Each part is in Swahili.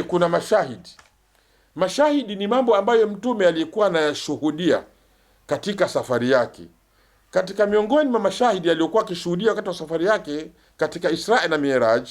Kuna mashahidi. Mashahidi ni mambo ambayo mtume alikuwa anayashuhudia katika safari yake. Katika miongoni mwa mashahidi aliyokuwa akishuhudia wakati wa safari yake katika Isra na Miraj,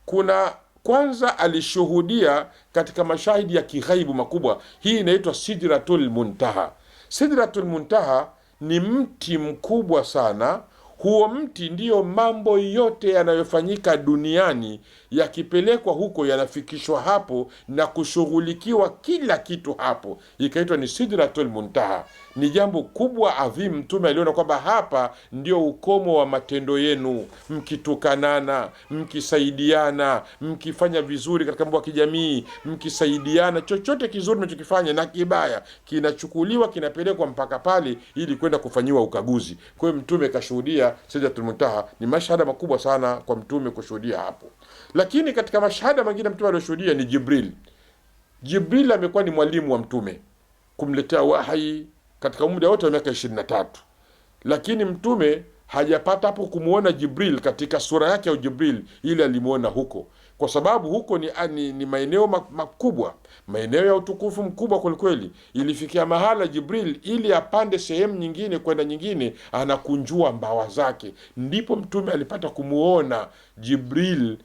kuna kwanza alishuhudia katika mashahidi ya kighaibu makubwa. Hii inaitwa Sidratul Muntaha. Sidratul Muntaha ni mti mkubwa sana. Huo mti ndiyo mambo yote yanayofanyika duniani yakipelekwa huko yanafikishwa hapo na kushughulikiwa kila kitu hapo. Ikaitwa ni Sidratul Muntaha. Ni jambo kubwa adhimu. Mtume aliona kwamba hapa ndio ukomo wa matendo yenu, mkitukanana, mkisaidiana, mkifanya vizuri katika mambo ya kijamii, mkisaidiana, chochote kizuri mnachokifanya na kibaya kinachukuliwa kinapelekwa mpaka pale ili kwenda kufanyiwa ukaguzi. Kwa hiyo mtume kashuhudia Sidratul Muntaha. Ni mashahada makubwa sana kwa mtume kushuhudia hapo. Lakini katika mashahada mengine mtume aliyoshuhudia ni Jibril. Jibril amekuwa ni mwalimu wa mtume kumletea wahi katika muda wote wa miaka 23. Lakini mtume hajapata hapo kumuona Jibril katika sura yake ya Jibril ile alimuona huko, kwa sababu huko ni maeneo makubwa, maeneo ya utukufu mkubwa kwelikweli. Ilifikia mahala Jibril ili apande sehemu nyingine kwenda nyingine anakunjua mbawa zake, ndipo mtume alipata kumuona Jibril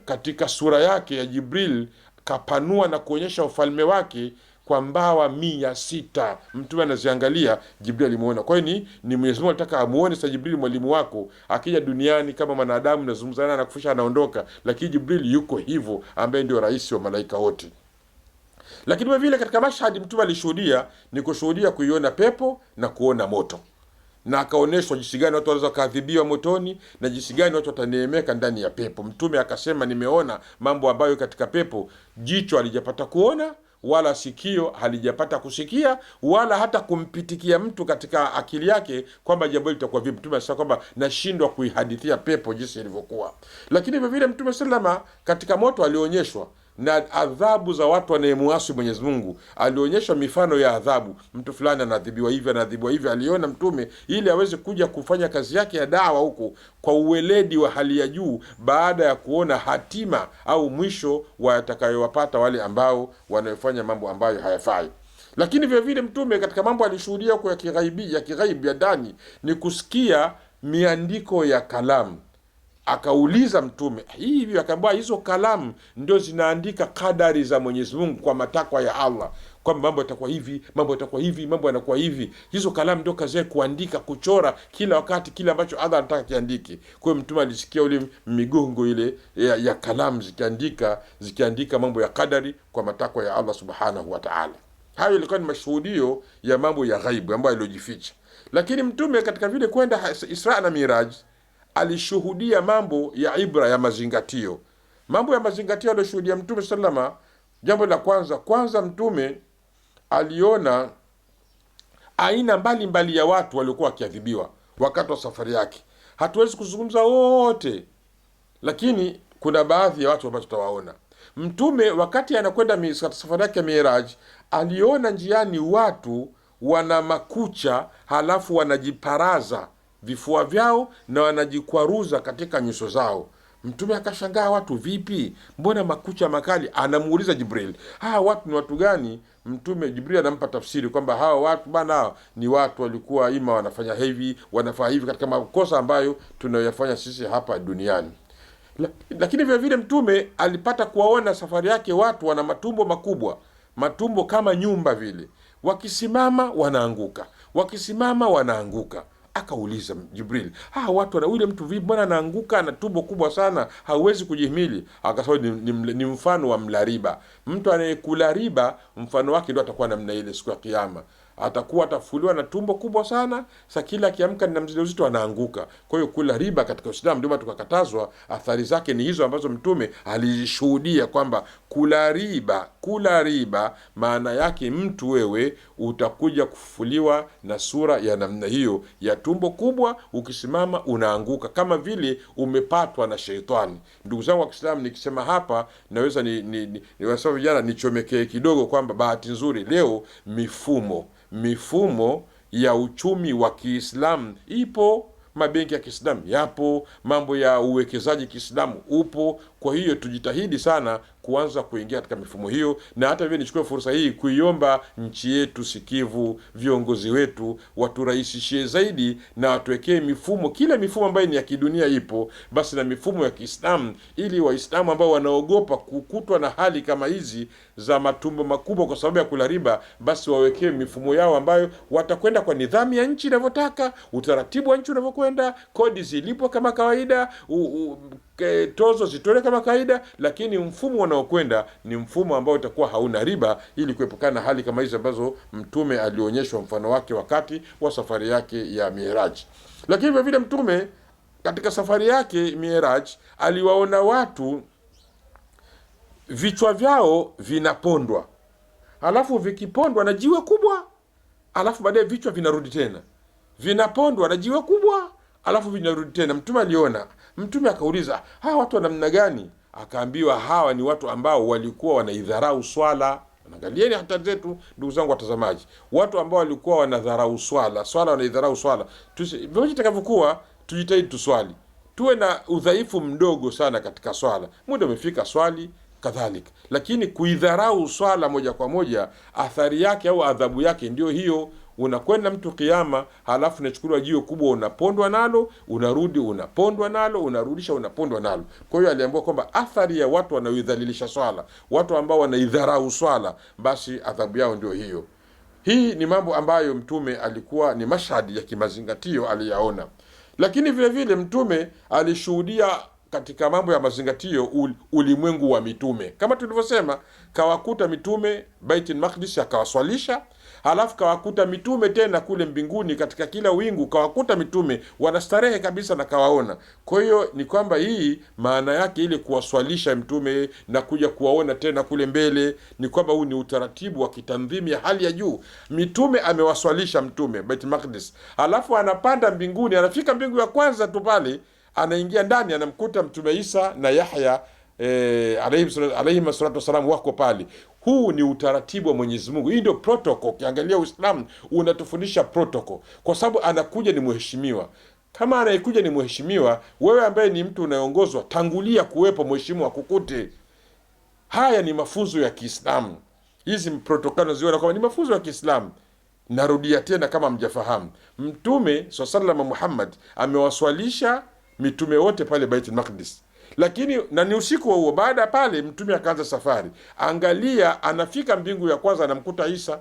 katika sura yake ya Jibril kapanua na kuonyesha ufalme wake kwa mbawa 600. Mtume anaziangalia, Jibril alimuona. Kwa hiyo ni Mwenyezi Mungu alitaka amuone sa Jibril mwalimu wako akija duniani kama mwanadamu, nazungumza naye na kufisha anaondoka, lakini Jibril yuko hivyo ambaye ndio rais wa malaika wote. Lakini vile katika mashahadi mtume alishuhudia ni kushuhudia kuiona pepo na kuona moto, na akaoneshwa jinsi gani watu wanaweza kuadhibiwa motoni na jinsi gani watu wataneemeka ndani ya pepo. Mtume akasema, nimeona mambo ambayo katika pepo jicho halijapata kuona, wala sikio halijapata kusikia, wala hata kumpitikia mtu katika akili yake kwamba jambo hili litakuwa vipi. Mtume anasema kwamba nashindwa kuihadithia pepo jinsi ilivyokuwa. Lakini vile Mtume sallama katika moto alionyeshwa na adhabu za watu wanayemuasi Mwenyezi Mungu. Alionyeshwa mifano ya adhabu, mtu fulani anaadhibiwa hivi, anaadhibiwa hivi. Aliona mtume ili aweze kuja kufanya kazi yake ya dawa huko kwa uweledi wa hali ya juu, baada ya kuona hatima au mwisho watakayowapata wale ambao wanayofanya mambo ambayo hayafai. Lakini vile mtume katika mambo alishuhudia huko ya kighaibi ya ndani ni kusikia miandiko ya kalamu. Akauliza mtume hivi, akaambia hizo kalamu ndio zinaandika kadari za Mwenyezi Mungu kwa matakwa ya Allah, kwamba mambo yatakuwa hivi, mambo yatakuwa hivi, mambo yanakuwa hivi. Hizo kalamu ndio kazi yake kuandika, kuchora kila wakati kile ambacho Allah anataka kiandike. Kwa hiyo mtume alisikia ule migongo ile ya kalamu zikiandika mambo ya kadari kwa matakwa ya Allah subhanahu wa ta'ala. Hayo ilikuwa ni mashuhudio ya mambo ya ghaibu ambayo yaliyojificha. Lakini mtume katika vile kwenda Isra na Miraj alishuhudia mambo ya ibra, ya mazingatio. Mambo ya mazingatio aliyoshuhudia mtume sallama, jambo la kwanza mtume aliona aina mbalimbali ya watu waliokuwa wakiadhibiwa wakati wa safari yake. Hatuwezi kuzungumza wote, lakini kuna baadhi ya watu ambao tutawaona. Mtume wakati anakwenda safari yake Miraj aliona njiani watu wana makucha, halafu wanajiparaza vifua vyao na wanajikwaruza katika nyuso zao. Mtume akashangaa, watu vipi, mbona makucha makali? Anamuuliza Jibril, watu ni watu gani? Mtume Jibril anampa tafsiri kwamba hawa watu bana ni watu walikuwa ima wanafanya hivi, wanafanya hivi katika makosa ambayo tunayoyafanya sisi hapa duniani. Lakini vile mtume alipata kuwaona safari yake watu wana matumbo makubwa, matumbo kama nyumba vile, wakisimama wanaanguka, wakisimama wanaanguka. Akauliza Jibril, watu na ule mtu vipi, mbona anaanguka na tumbo kubwa sana, hauwezi kujihimili? Akasema ni mfano wa mlariba. Mtu anayekula riba mfano wake ndio atakuwa namna ile siku ya kiyama. Atakuwa atafuliwa na tumbo kubwa sana, sasa kila akiamka na mzito uzito anaanguka. Kwa hiyo kula riba katika Uislamu ndio tukakatazwa. Athari zake ni hizo ambazo mtume alishuhudia kwamba kula riba maana yake mtu wewe utakuja kufufuliwa na sura ya namna hiyo ya tumbo kubwa, ukisimama unaanguka kama vile umepatwa na sheitani. Ndugu zangu wa Kiislamu, nikisema hapa naweza niwasema vijana nichomekee kidogo kwamba bahati nzuri leo mifumo ya uchumi wa Kiislamu ipo, mabenki ya Kiislamu yapo, mambo ya uwekezaji Kiislamu upo. Kwa hiyo tujitahidi sana kuanza kuingia katika mifumo hiyo. Na hata vile nichukue fursa hii kuiomba nchi yetu sikivu, viongozi wetu waturahisishie zaidi na watuwekee mifumo, kila mifumo ambayo ni ya kidunia ipo, basi na mifumo ya Kiislamu, ili Waislamu ambao wanaogopa kukutwa na hali kama hizi za matumbo makubwa kwa sababu ya kula riba, basi wawekee mifumo yao ambayo watakwenda kwa nidhamu ya nchi inavyotaka, utaratibu wa nchi unavyokwenda, kodi zilipo kama kawaida, tozo zitolewe kama kawaida, lakini mfumo unaokwenda ni mfumo ambao utakuwa hauna riba, ili kuepukana na hali kama hizo ambazo Mtume alionyeshwa mfano wake wakati wa safari yake ya Miraj. Lakini vile vile Mtume katika safari yake Miraj aliwaona watu vichwa vyao vinapondwa, alafu vikipondwa na jiwe kubwa, alafu baadaye vichwa vinarudi tena, vinapondwa na jiwe kubwa, alafu vinarudi tena. Mtume aliona. Mtume akauliza, hawa watu wa namna gani? Akaambiwa hawa ni watu ambao walikuwa wanaidharau swala. Angalieni hatari zetu, ndugu zangu watazamaji, watu ambao walikuwa wanadharau swala, wanaidharau swala. Vyote itakavyokuwa, tujitahidi tuswali, tuwe na udhaifu mdogo sana katika swala. Muda umefika, swali kadhalika, lakini kuidharau swala moja kwa moja, athari yake au adhabu yake ndio hiyo. Unakwenda mtu kiyama, halafu unachukuliwa jiwe kubwa, unapondwa nalo, unarudi unapondwa nalo, unarudisha unapondwa nalo. Kwa hiyo aliambiwa kwamba athari ya watu wanaoidhalilisha swala, watu ambao wanaidharau swala, basi adhabu yao ndio hiyo. Hii ni mambo ambayo Mtume alikuwa ni mashahidi ya kimazingatio aliyaona. Lakini vile vile Mtume alishuhudia katika mambo ya mazingatio ulimwengu wa mitume. Kama tulivyosema, kawakuta mitume Baitul Maqdis akawaswalisha, halafu kawakuta mitume tena kule mbinguni katika kila wingu, kawakuta mitume wanastarehe kabisa na kawaona. Kwa hiyo ni kwamba hii maana yake ile kuwaswalisha mtume na kuja kuwaona tena kule mbele, ni kwamba huu ni utaratibu wa kitandhimi ya hali ya juu. Mitume amewaswalisha mtume Baitul Maqdis, halafu anapanda mbinguni, anafika mbingu ya kwanza tu pale, anaingia ndani, anamkuta Mtume Isa na Yahya alayhi salatu wasalam wako pale. Huu ni utaratibu wa Mwenyezi Mungu. Hii ndio protocol. Ukiangalia Uislamu unatufundisha protocol, kwa sababu anakuja ni mheshimiwa. Kama anayekuja ni mheshimiwa, wewe ambaye ni mtu unayeongozwa, tangulia kuwepo mheshimiwa kukute. Haya ni mafunzo ya Kiislamu. Hizi protocol ziona kama ni mafunzo ya Kiislamu. Narudia tena kama mjafahamu, Mtume sallallahu Muhammad amewaswalisha mitume wote pale Baitul Maqdis, lakini na ni usiku huo. Baada ya pale Mtume akaanza safari. Angalia, anafika mbingu ya kwanza, anamkuta Isa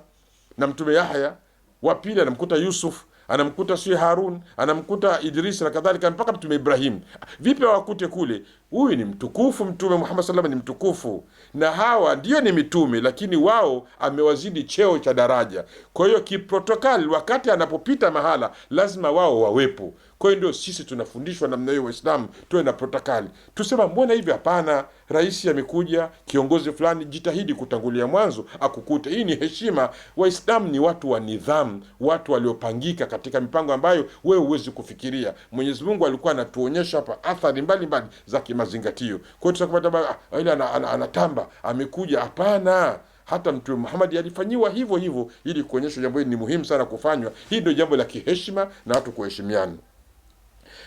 na Mtume Yahya, wa pili anamkuta Yusuf, anamkuta si Harun, anamkuta Idris na kadhalika mpaka Mtume Ibrahim. Vipi wakute kule? Huyu ni mtukufu, Mtume Muhammad sallallahu ni mtukufu, na hawa ndio ni mitume, lakini wao amewazidi cheo cha daraja. Kwa hiyo kiprotokali, wakati anapopita mahala lazima wao wawepo. Kwa hiyo ndio sisi tunafundishwa namna hiyo Waislamu, tuwe na protokali. Tusema mbona hivi? Hapana, rais amekuja, kiongozi fulani, jitahidi kutangulia mwanzo akukute. Hii ni heshima. Waislamu ni watu wa nidhamu, watu waliopangika katika mipango ambayo wewe huwezi kufikiria. Mwenyezi Mungu alikuwa anatuonyesha hapa athari mbalimbali za kimazingatio. Kwa hiyo tutakapata ile anatamba amekuja, hapana. Hata Mtume Muhammad alifanyiwa hivyo hivyo, ili kuonyesha jambo hili ni muhimu sana kufanywa. Hii ndio jambo la kiheshima na watu kuheshimiana.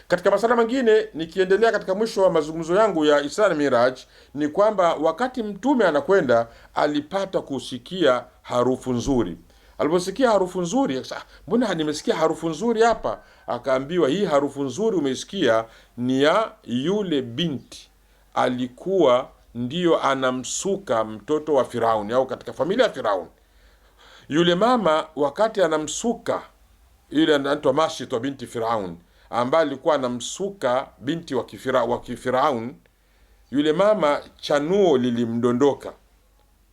Katika masala mengine, nikiendelea katika mwisho wa mazungumzo yangu ya Isra na Miraj, ni kwamba wakati Mtume anakwenda alipata kusikia harufu nzuri. Aliposikia harufu nzuri, mbona nimesikia harufu nzuri hapa? Akaambiwa, hii harufu nzuri umeisikia ni ya yule binti alikuwa ndiyo anamsuka mtoto wa Firauni, au katika familia ya Firauni. Yule mama wakati anamsuka, yule anaitwa Mashita binti Firauni, ambaye alikuwa anamsuka binti wa Kifiraun, yule mama chanuo lilimdondoka,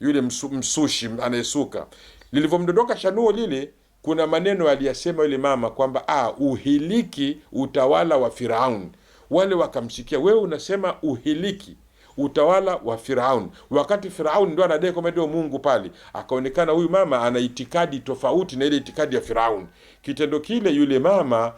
yule msushi anayesuka. Lilivyomdondoka chanuo lile, kuna maneno aliyasema yule mama kwamba uhiliki utawala wa Firaun. Wale wakamsikia, wewe unasema uhiliki utawala wa Firaun, wakati Firaun ndio anadai kwamba ndio Mungu pale. Akaonekana huyu mama ana itikadi tofauti na ile itikadi ya Firaun. Kitendo kile, yule mama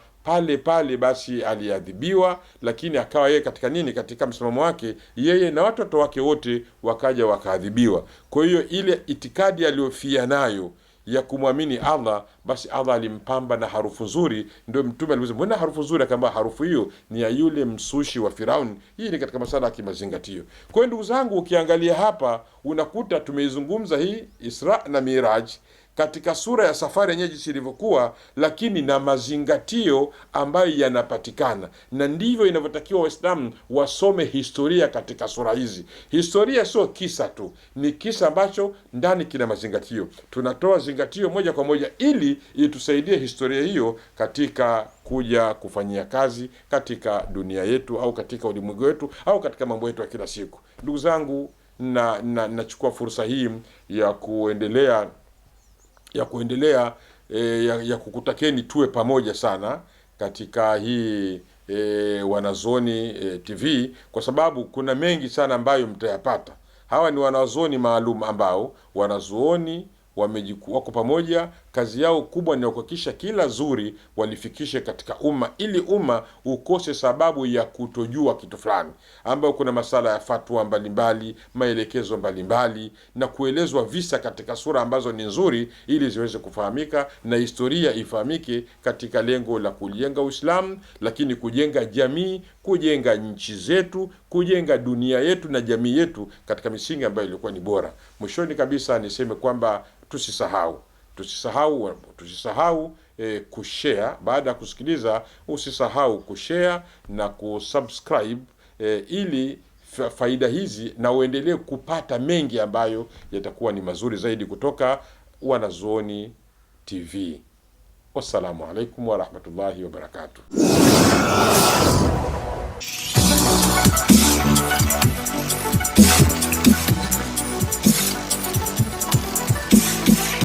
pale basi aliadhibiwa, lakini akawa yeye katika nini, katika msimamo wake yeye na watoto wake wote wakaja wakaadhibiwa. Kwa hiyo ile itikadi aliyofia nayo ya kumwamini Allah, basi Allah alimpamba na harufu nzuri. Ndio Mtume aliuliza, mbona harufu nzuri? Akaambia harufu hiyo ni ya yule msushi wa Firauni. Hii ni katika masala ya kimazingatio. Kwa hiyo ndugu zangu, ukiangalia hapa unakuta tumeizungumza hii Isra na Miraj katika sura ya safari yenyewe jinsi ilivyokuwa, lakini na mazingatio ambayo yanapatikana, na ndivyo inavyotakiwa Waislamu wasome historia katika sura hizi. Historia sio kisa tu, ni kisa ambacho ndani kina mazingatio. Tunatoa zingatio moja kwa moja ili itusaidie historia hiyo katika kuja kufanyia kazi katika dunia yetu au katika ulimwengu wetu au katika mambo yetu ya kila siku. Ndugu zangu, nachukua fursa hii ya kuendelea kukutakeni tuwe pamoja sana katika hii Wanazuoni TV, kwa sababu kuna mengi sana ambayo mtayapata. Hawa ni wanazuoni maalum ambao wanazuoni wako pamoja. Kazi yao kubwa ni kuhakikisha kila zuri walifikishe katika umma, ili umma ukose sababu ya kutojua kitu fulani, ambayo kuna masala ya fatwa mbalimbali, maelekezo mbalimbali, na kuelezwa visa katika sura ambazo ni nzuri, ili ziweze kufahamika na historia ifahamike, katika lengo la kujenga Uislamu, lakini kujenga jamii, kujenga nchi zetu, kujenga dunia yetu na jamii yetu katika misingi ambayo ilikuwa ni bora. Mwishoni kabisa niseme kwamba tusisahau kushare. Baada ya kusikiliza, usisahau kushare na kusubscribe ili faida hizi na uendelee kupata mengi ambayo yatakuwa ni mazuri zaidi kutoka Wanazuoni TV. Wassalamu alaikum warahmatullahi wabarakatuh.